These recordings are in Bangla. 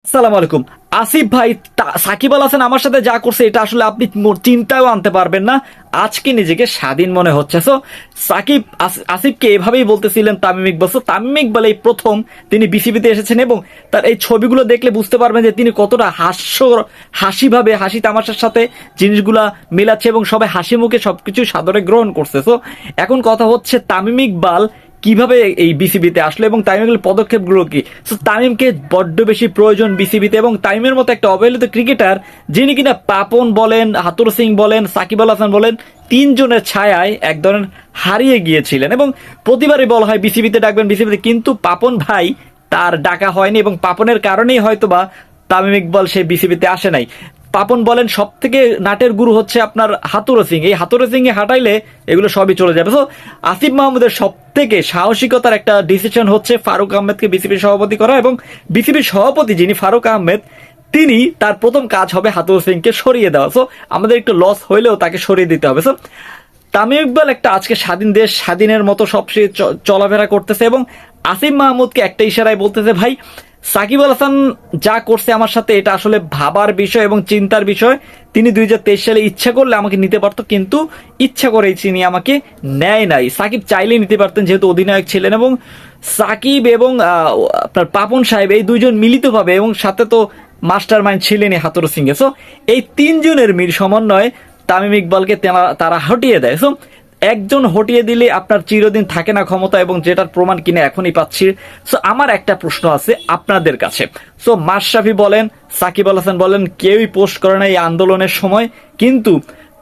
আসসালামু আলাইকুম। আসিফ ভাই, সাকিব আল হাসান আমার সাথে যা করছে এটা আসলে আপনি চিন্তাও আনতে পারবেন না। আজকে নিজেকে স্বাধীন মনে হচ্ছে। সো সাকিব আসিফকে এভাবেই বলতেছিলেন তামিম ইকবাল। সো তামিম ইকবাল এই প্রথম তিনি বিসিবিতে এসেছেন এবং তার এই ছবিগুলো দেখলে বুঝতে পারবেন যে তিনি কতটা হাসিভাবে হাসি তামাশার সাথে জিনিসগুলা মেলাচ্ছে এবং সবাই হাসি মুখে সবকিছু সাদরে গ্রহণ করছে। সো এখন কথা হচ্ছে তামিম ইকবাল কিভাবে এই বিসিবিতে আসলো এবং তামিমের পদক্ষেপগুলো কি। সো তামিমকে বড্ড বেশি প্রয়োজন বিসিবিতে এবং তামিমের মতো একটা অবহেলিত ক্রিকেটার যিনি কিনা পাপন বলেন, হাতুর সিং বলেন, সাকিব আল হাসান বলেন, তিনজনের ছায়ায় এক ধরনের হারিয়ে গিয়েছিলেন এবং প্রতিবারই বলা হয় বিসিবিতে ডাকবেন বিসিবিতে, কিন্তু পাপন ভাই তার ডাকা হয়নি এবং পাপনের কারণেই হয়তোবা তামিম ইকবাল সে বিসিবিতে আসে নাই। পাপন বলেন সব থেকে নাটের গুরু হচ্ছে আপনার হাতুর সিং, এই হাতুর সিং এ হাঁটাইলে এগুলো সবই চলে যাবে। তো আসিফ মাহমুদের সব থেকে সাহসিকতার একটা ডিসিশন হচ্ছে ফারুক আহমেদকে বিসিবির সভাপতি করা এবং বিসিবির সভাপতি যিনি ফারুক আহমেদ তিনি তার প্রথম কাজ হবে হাতুর সিংকে সরিয়ে দেওয়া। সো আমাদের একটু লস হইলেও তাকে সরিয়ে দিতে হবে। সো তামিম ইকবাল একটা আজকে স্বাধীন দেশ স্বাধীনের মতো সবচেয়ে চলাফেরা করতেছে এবং আসিফ মাহমুদকে একটা ইশারায় বলতেছে, ভাই সাকিব আল হাসান যা করছে আমার সাথে এটা আসলে ভাবার বিষয় এবং চিন্তার বিষয়। তিনি 2023 সালে ইচ্ছা করলে আমাকে নিতে পারতো, কিন্তু ইচ্ছা করেই তিনি আমাকে নেয় নাই। সাকিব চাইলে নিতে পারতেন যেহেতু অধিনায়ক ছিলেন এবং সাকিব এবং আপনার পাপন সাহেব এই দুইজন মিলিতভাবে এবং সাথে তো মাস্টার মাইন্ড ছিলেনই হাতুর সিং এ। সো এই তিনজনের মিল সমন্বয় তামিম ইকবালকে তারা হটিয়ে দেয়। সো একজন হটিয়ে দিলে আপনার চিরদিন থাকে না ক্ষমতা এবং যেটার প্রমাণ কিনে এখনই পাচ্ছি। সো আমার একটা প্রশ্ন আছে আপনাদের কাছে। সো মাশরাফি বলেন, সাকিব আল হাসান বলেন, কেউই পোস্ট করে না এই আন্দোলনের সময়, কিন্তু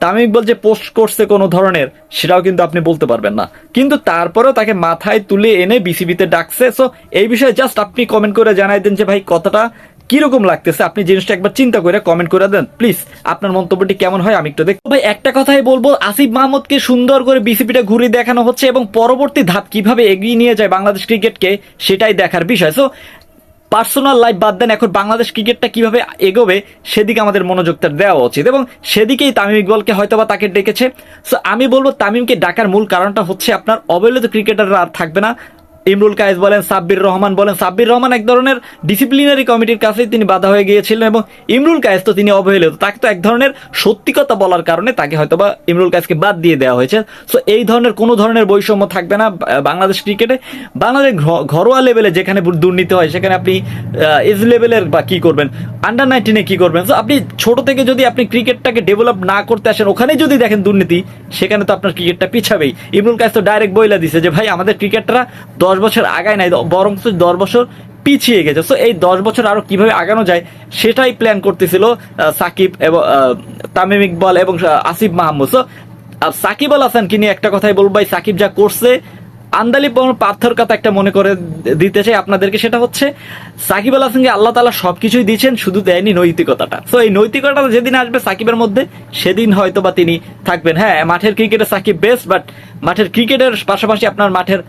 তামিম ইকবাল যে পোস্ট করছে কোনো ধরনের সেটাও কিন্তু আপনি বলতে পারবেন না, কিন্তু তারপরেও তাকে মাথায় তুলে এনে বিসিবিতে ডাকছে। সো এই বিষয়ে জাস্ট আপনি কমেন্ট করে জানাই দেন যে ভাই কথাটা কিরকম লাগতেছে। আপনি জিনিসটা একবার চিন্তা করে কমেন্ট করে দেন প্লিজ, আপনার মন্তব্যটি কেমন হয় আমি একটু দেখবো। ভাই একটা কথাই বলবো, আসিফ মাহমুদকে সুন্দর করে বিসিবিটা ঘুরে দেখানো হচ্ছে এবং পরবর্তী ধাপ কিভাবে এগিয়ে নিয়ে যায় বাংলাদেশ ক্রিকেটকে সেটাই দেখার বিষয়। সো পার্সোনাল লাইফ বাদ দেন, এখন বাংলাদেশ ক্রিকেটটা কিভাবে এগোবে সেদিকে আমাদের মনোযোগটা দেওয়া উচিত এবং সেদিকেই তামিম ইকবালকে হয়তোবা তাকে ডেকেছে। সো আমি বলবো তামিমকে ডাকার মূল কারণটা হচ্ছে আপনার অবহেলিত ক্রিকেটাররা আর থাকবে না। ইমরুল কায়েস বলেন, সাব্বির রহমান বলেন, সাব্বির রহমান এক ধরনের ডিসিপ্লিনারি কমিটির কাছেই তিনি বাধা হয়ে গিয়েছিলেন এবং ইমরুল কায়েস তো তিনি অবহেলিত, তাকে তো এক ধরনের সত্যি কথা বলার কারণে তাকে হয়তোবা ইমরুল কায়েসকে বাদ দিয়ে দেওয়া হয়েছে। সো এই ধরনের কোনো ধরনের বৈষম্য থাকবে না বাংলাদেশ ক্রিকেটে। বাংলাদেশ ঘরোয়া লেভেলে যেখানে দুর্নীতি হয় সেখানে আপনি এজ লেভেলের বা কি করবেন, আন্ডার 19-এ কি করবেন। সো আপনি ছোট থেকে যদি আপনি ক্রিকেটটাকে ডেভেলপ না করতে আসেন, ওখানে যদি দেখেন দুর্নীতি, সেখানে তো আপনার ক্রিকেটটা পিছাবেই। ইমরুল কায়েস তো ডাইরেক্ট বইলা দিছে যে ভাই আমাদের ক্রিকেটরা 10 বছর আগায় নাই, বরং 10 বছর পিছিয়ে গেছে। সো এই 10 বছর আরো কিভাবে আগানো যায় সেটাই প্ল্যান করতেছিল সাকিব এবং তামিম ইকবাল এবং আসিফ মাহমুদ। সো সাকিব আল হাসানকে নিয়ে একটা কথাই বলবো, ভাই সাকিব যা করছে আন্দালি পাথর কথা একটা মনে করে দিতে চাই আপনাদেরকে, সেটা হচ্ছে সাকিব আল হাসানকে আল্লাহ তাআলা সবকিছুই দিয়েছেন, শুধু দেয়নি নৈতিকতাটা। সো এই নৈতিকতা যেদিন আসবে সাকিবের মধ্যে সেদিন হয়তো বা তিনি থাকবেন। হ্যাঁ, মাঠের ক্রিকেটে সাকিব বেস্ট, বাট মাঠের ক্রিকেটের পাশাপাশি আপনার মাঠের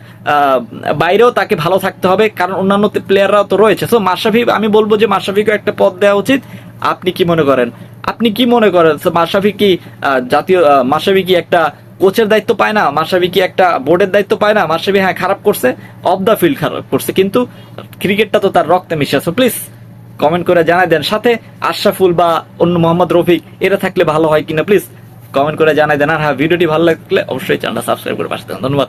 বাইরেও তাকে ভালো থাকতে হবে, কারণ অন্যান্য প্লেয়াররাও তো রয়েছে। সো মাশরাফি, আমি বলবো যে মাশরাফিকে একটা পদ দেওয়া উচিত। আপনি কি মনে করেন? আপনি কি মনে করেন মাশরাফি কি জাতীয় মাশরাফি কি একটা কোচের দায়িত্ব পায় না? মাশরাফি কি একটা বোর্ডের দায়িত্ব পায় না? মাশরাফি হ্যাঁ খারাপ করছে, অফ দ্য ফিল্ড খারাপ করছে, কিন্তু ক্রিকেটটা তো তার রক্তে মিশে আছে। প্লিজ কমেন্ট করে জানাই দেন, সাথে আশরাফুল বা অন্য মোহাম্মদ রফিক এরা থাকলে ভালো হয় কিনা প্লিজ কমেন্ট করে জানাই দেন। আর হ্যাঁ, ভিডিওটি ভালো লাগলে অবশ্যই চ্যানেলটা সাবস্ক্রাইব করে পাশে থাকুন। ধন্যবাদ।